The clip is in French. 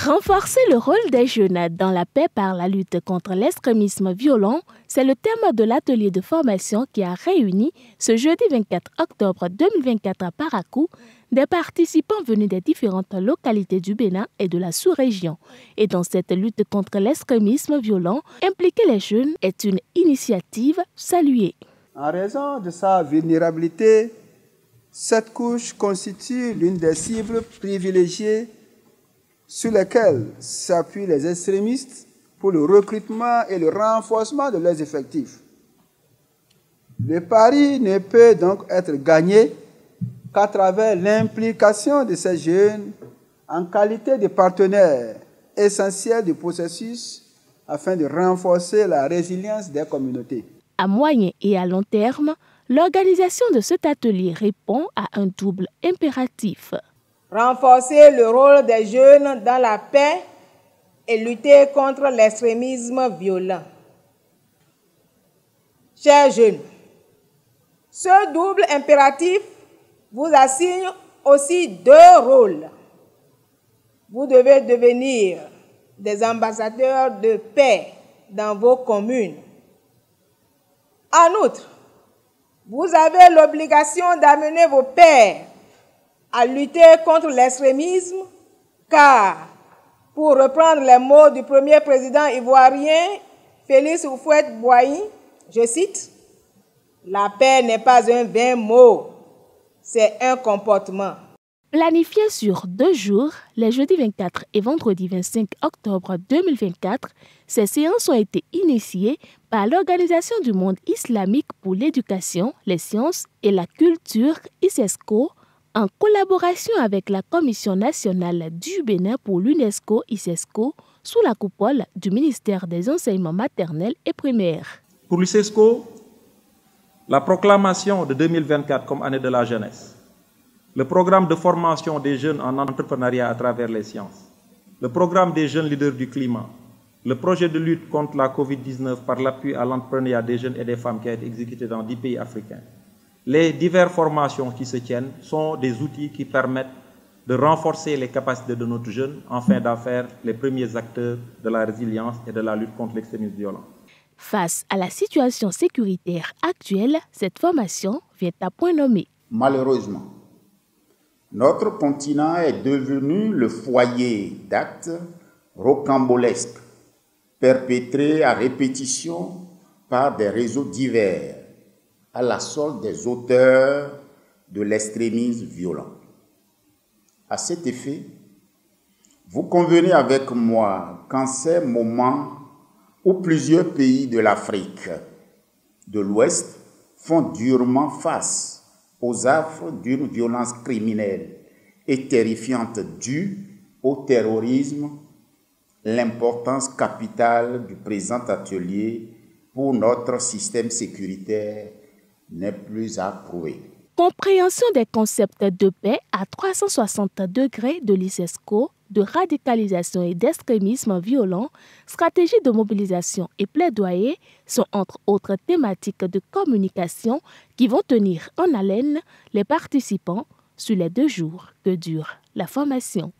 Renforcer le rôle des jeunes dans la paix par la lutte contre l'extrémisme violent, c'est le thème de l'atelier de formation qui a réuni ce jeudi 24 octobre 2024 à Parakou des participants venus des différentes localités du Bénin et de la sous-région. Et dans cette lutte contre l'extrémisme violent, impliquer les jeunes est une initiative saluée. En raison de sa vulnérabilité, cette couche constitue l'une des cibles privilégiées sur lesquelles s'appuient les extrémistes pour le recrutement et le renforcement de leurs effectifs. Le pari ne peut donc être gagné qu'à travers l'implication de ces jeunes en qualité de partenaires essentiels du processus afin de renforcer la résilience des communautés. À moyen et à long terme, l'organisation de cet atelier répond à un double impératif. Renforcer le rôle des jeunes dans la paix et lutter contre l'extrémisme violent. Chers jeunes, ce double impératif vous assigne aussi deux rôles. Vous devez devenir des ambassadeurs de paix dans vos communes. En outre, vous avez l'obligation d'amener vos pairs à lutter contre l'extrémisme, car, pour reprendre les mots du premier président ivoirien, Félix Houphouët-Boigny, je cite, « La paix n'est pas un vain mot, c'est un comportement ». Planifié sur 2 jours, les jeudis 24 et vendredi 25 octobre 2024, ces séances ont été initiées par l'Organisation du monde islamique pour l'éducation, les sciences et la culture ICESCO, en collaboration avec la Commission nationale du Bénin pour l'UNESCO ICESCO, sous la coupole du ministère des Enseignements maternels et primaires. Pour l'ICESCO, la proclamation de 2024 comme année de la jeunesse, le programme de formation des jeunes en entrepreneuriat à travers les sciences, le programme des jeunes leaders du climat, le projet de lutte contre la COVID-19 par l'appui à l'entrepreneuriat des jeunes et des femmes qui a été exécuté dans 10 pays africains. Les diverses formations qui se tiennent sont des outils qui permettent de renforcer les capacités de nos jeunes afin d'en faire les premiers acteurs de la résilience et de la lutte contre l'extrémisme violent. Face à la situation sécuritaire actuelle, cette formation vient à point nommé. Malheureusement, notre continent est devenu le foyer d'actes rocambolesques, perpétrés à répétition par des réseaux divers, à la solde des auteurs de l'extrémisme violent. À cet effet, vous convenez avec moi qu'en ces moments où plusieurs pays de l'Afrique de l'Ouest font durement face aux affres d'une violence criminelle et terrifiante due au terrorisme, l'importance capitale du présent atelier pour notre système sécuritaire n'est plus à prouver. Compréhension des concepts de paix à 360 degrés de l'ICESCO, de radicalisation et d'extrémisme violent, stratégie de mobilisation et plaidoyer sont entre autres thématiques de communication qui vont tenir en haleine les participants sur les 2 jours que dure la formation.